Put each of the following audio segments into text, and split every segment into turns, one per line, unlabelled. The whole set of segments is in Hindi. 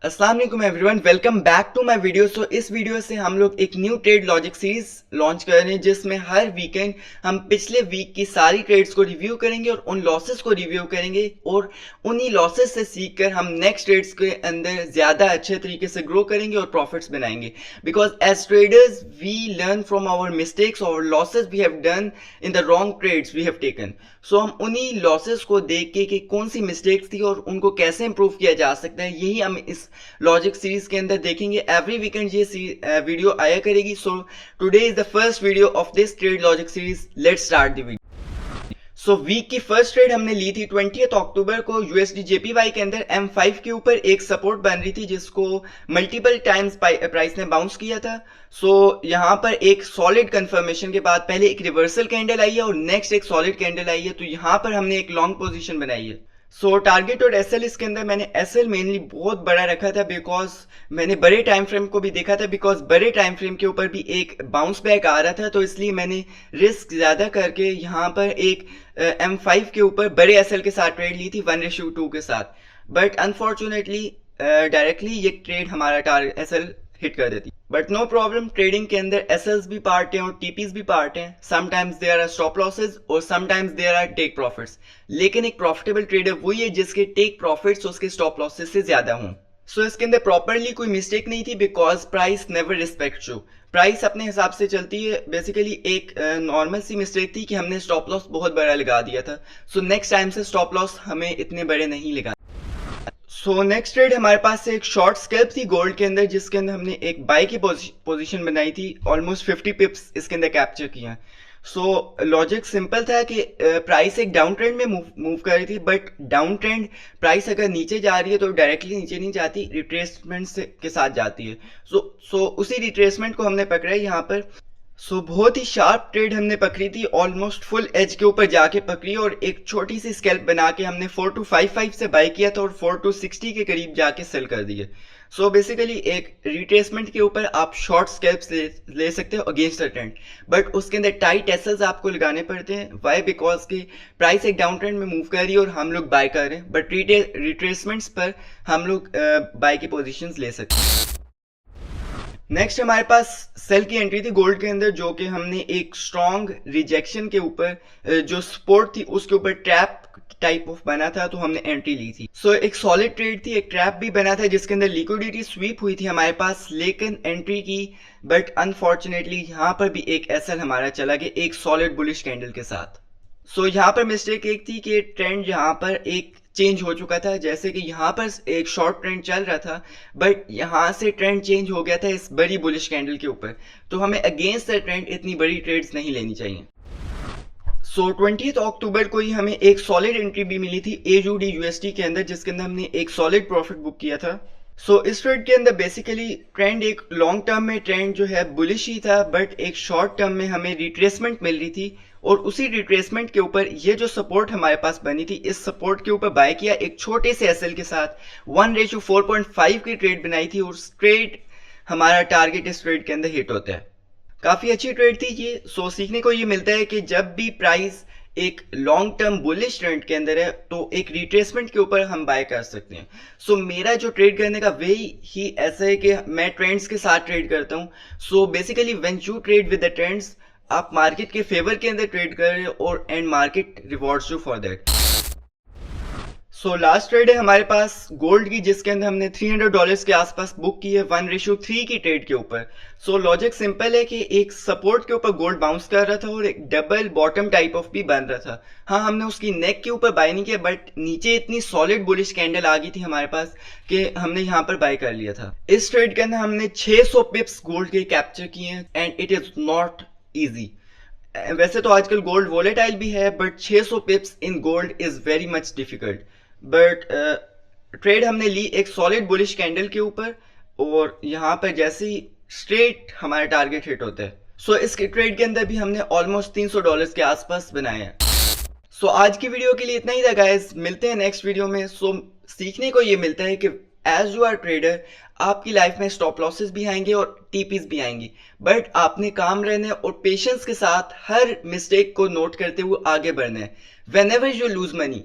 अस्सलाम वालेकुम everyone, welcome back to my video. So इस वीडियो से हम लोग एक new trade logic series launch कर रहे हैं जिसमें हर वीकेंड हम पिछले वीक की सारी ट्रेड्स को रिव्यू करेंगे और उन लॉसेस को रिव्यू करेंगे और उन्हीं लॉसेस से सीखकर हम नेक्स्ट ट्रेड्स के अंदर ज़्यादा अच्छे तरीके से ग्रो करेंगे और प्रॉफिट्स बनाएंगे। Because as traders we learn from our mistakes और losses we have done in the wrong trades we have taken. So हम उन्हीं लॉसेस को देख के कि कौन सी मिस्टेक्स थी और उनको कैसे इंप्रूव किया जा सकता है, यही हम इस लॉजिक सीरीज के अंदर देखेंगे। एवरी वीकेंड ये वीडियो आया करेगी। So today is the first video of this trade logic series. Let's start the video. So weak की फर्स्ट ट्रेड हमने ली थी 20 अक्टूबर को यूएसडी जेपीवाई के अंदर M5 के ऊपर एक सपोर्ट बन रही थी जिसको मल्टीपल टाइम्स प्राइस ने बाउंस किया था। सो यहाँ पर एक सॉलिड कंफर्मेशन के बाद पहले एक रिवर्सल कैंडल आई है और नेक्स्ट एक सॉलिड कैंडल आई है, तो यहाँ पर हमने एक लॉन्ग पोजीशन बनाई है। सो टारगेट और एसएल इसके अंदर मैंने एसएल मेनली बहुत बड़ा रखा था बिकॉज मैंने बड़े टाइम फ्रेम को भी देखा था, बिकॉज बड़े टाइम फ्रेम के ऊपर भी एक बाउंस बैक आ रहा था, तो इसलिए मैंने रिस्क ज़्यादा करके यहाँ पर एक M5 के ऊपर बड़े एसएल के साथ ट्रेड ली थी 1:2 के साथ। बट अनफॉर्चुनेटली डायरेक्टली ये ट्रेड हमारा एसएल हिट कर देती। बट नो प्रॉब्लम, ट्रेडिंग के अंदर एसएल्स भी पार्ट हैं और टीपीज भी पार्ट हैं। Sometimes there are stop losses और sometimes there are take profits, लेकिन एक प्रॉफिटेबल ट्रेडर वही है जिसके टेक प्रॉफिट्स उसके स्टॉप लॉसेज से ज्यादा हों। सो इसके अंदर प्रॉपरली कोई मिस्टेक नहीं थी because price never respect you. Price अपने हिसाब से चलती है। बेसिकली एक नॉर्मल सी मिस्टेक थी कि हमने स्टॉप लॉस बहुत बड़ा लगा दिया था। सो नेक्स्ट टाइम से स्टॉप लॉस हमें इतने बड़े नहीं लगा। सो नेक्स्ट ट्रेड हमारे पास एक शॉर्ट स्कैल्प थी गोल्ड के अंदर जिसके अंदर हमने एक बाय की पोजीशन बनाई थी। ऑलमोस्ट 50 पिप्स इसके अंदर कैप्चर किया। सो लॉजिक सिंपल था कि प्राइस एक डाउन ट्रेंड में मूव कर रही थी, बट डाउन ट्रेंड प्राइस अगर नीचे जा रही है तो डायरेक्टली नीचे नहीं जाती, रिट्रेसमेंट के साथ जाती है। सो उसी रिट्रेसमेंट को हमने पकड़ा है यहाँ पर। बहुत ही शार्प ट्रेड हमने पकड़ी थी, ऑलमोस्ट फुल एज के ऊपर जाके पकड़ी और एक छोटी सी स्कैल्प बना के हमने 4255 से बाय किया था और 4260 के करीब जाके सेल कर दिए। बेसिकली एक रिट्रेसमेंट के ऊपर आप शॉर्ट स्कैल्प्स ले सकते हो अगेंस्ट द ट्रेंड, बट उसके अंदर टाइट एसएल्स आपको लगाने पड़ते हैं। वाई? बिकॉज की प्राइस एक डाउन ट्रेंड में मूव कर रही है और हम लोग बाय कर रहे हैं, बट रिट्रेसमेंट्स पर हम लोग बाय की पोजिशन ले सकते हैं। नेक्स्ट हमारे पास सेल की एंट्री थी गोल्ड के अंदर, जो कि हमने एक स्ट्रॉन्ग रिजेक्शन के ऊपर जो सपोर्ट थी उसके ऊपर ट्रैप टाइप ऑफ बना था, तो हमने एंट्री ली थी। एक सॉलिड ट्रेड थी, एक ट्रैप भी बना था जिसके अंदर लिक्विडिटी स्वीप हुई थी हमारे पास, लेकिन एंट्री की। बट अनफॉर्चुनेटली यहाँ पर भी एक एसएल हमारा चला गया एक सॉलिड बुलिश कैंडल के साथ। यहाँ पर मिस्टेक एक थी कि ट्रेंड यहाँ पर एक चेंज हो चुका था, जैसे कि यहाँ पर एक शॉर्ट ट्रेंड चल रहा था बट यहाँ से ट्रेंड चेंज हो गया था इस बड़ी बुलिश कैंडल के ऊपर, तो हमें अगेंस्ट द ट्रेंड इतनी बड़ी ट्रेड्स नहीं लेनी चाहिए। 20 अक्टूबर को ही हमें एक सॉलिड एंट्री भी मिली थी AUD USD के अंदर जिसके अंदर हमने एक सॉलिड प्रॉफिट बुक किया था। इस ट्रेड के अंदर बेसिकली ट्रेंड एक लॉन्ग टर्म में ट्रेंड जो है बुलिश ही था, बट एक शॉर्ट टर्म में हमें रिट्रेसमेंट मिल रही थी और उसी रिट्रेसमेंट के ऊपर ये जो सपोर्ट हमारे पास बनी थी, इस सपोर्ट के ऊपर बाय किया एक छोटे से एसएल के साथ 1:4.5 की ट्रेड बनाई थी और ट्रेड हमारा टारगेट इस ट्रेड के अंदर हिट होता है। काफी अच्छी ट्रेड थी ये। सीखने को ये मिलता है कि जब भी प्राइस एक लॉन्ग टर्म बुलिश ट्रेंड के अंदर है तो एक रिट्रेसमेंट के ऊपर हम बाय कर सकते हैं। मेरा जो ट्रेड करने का वे ही ऐसा है कि मैं ट्रेंड्स के साथ ट्रेड करता हूँ। Basically when you trade with the trends, आप मार्केट के फेवर के अंदर ट्रेड कर रहे हो और and market rewards you for that. Last trade है हमारे पास गोल्ड की जिसके अंदर हमने $300 के आसपास बुक की है 1:3 की ट्रेड के ऊपर। लॉजिक सिंपल है कि एक सपोर्ट के ऊपर गोल्ड बाउंस कर रहा था और एक डबल बॉटम टाइप ऑफ भी बन रहा था। हाँ, हमने उसकी नेक के ऊपर बाय नहीं किया, बट नीचे इतनी सॉलिड बुलिश कैंडल आ गई थी हमारे पास कि हमने यहाँ पर बाय कर लिया था। इस ट्रेड के अंदर हमने 600 पिप्स गोल्ड के कैप्चर किए हैं and it is not easy. वैसे तो आजकल गोल्ड वॉलेटाइल भी है, but 600 पिप्स in gold is very much difficult. But trade हमने ली एक सॉलिड बुलिश कैंडल के ऊपर और यहाँ पर जैसे ही स्ट्रेट हमारा टारगेट हिट होता है। इस ट्रेड के अंदर भी हमने ऑलमोस्ट $300 के आसपास बनाए हैं। आज की वीडियो के लिए इतना ही था गाइस, मिलते हैं नेक्स्ट वीडियो में। सीखने को ये मिलता है कि एज यू आर ट्रेडर आपकी लाइफ में स्टॉप लॉसेस भी आएंगे और टीपीज भी आएंगी, बट आपने काम रहना है और पेशेंस के साथ हर मिस्टेक को नोट करते हुए आगे बढ़ना है। When ever you lose money,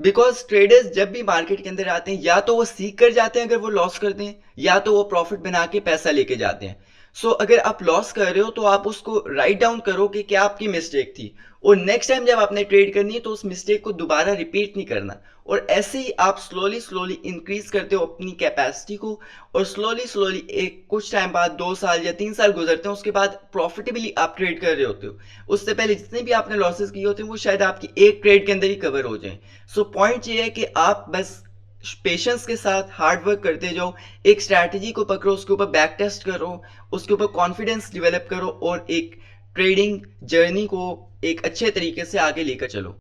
because traders जब भी मार्केट के अंदर आते हैं या तो वो सीख कर जाते हैं अगर वो लॉस करते हैं, या तो वो प्रॉफिट बना के पैसा लेके जाते हैं। सो अगर आप लॉस कर रहे हो तो आप उसको राइट डाउन करो कि क्या आपकी मिस्टेक थी, और नेक्स्ट टाइम जब आपने ट्रेड करनी है तो उस मिस्टेक को दोबारा रिपीट नहीं करना। और ऐसे ही आप स्लोली स्लोली इंक्रीज करते हो अपनी कैपेसिटी को, और स्लोली स्लोली एक कुछ टाइम बाद 2 साल या 3 साल गुजरते हैं, उसके बाद प्रॉफिटेबली आप ट्रेड कर रहे होते हो। उससे पहले जितने भी आपने लॉसेस किए होते हैं वो शायद आपकी एक ट्रेड के अंदर ही कवर हो जाए। सो पॉइंट ये है कि आप बस पेशेंस के साथ हार्ड वर्क करते जाओ, एक स्ट्रैटेजी को पकड़ो, उसके ऊपर बैक टेस्ट करो, उसके ऊपर कॉन्फिडेंस डेवलप करो, और एक ट्रेडिंग जर्नी को एक अच्छे तरीके से आगे लेकर चलो।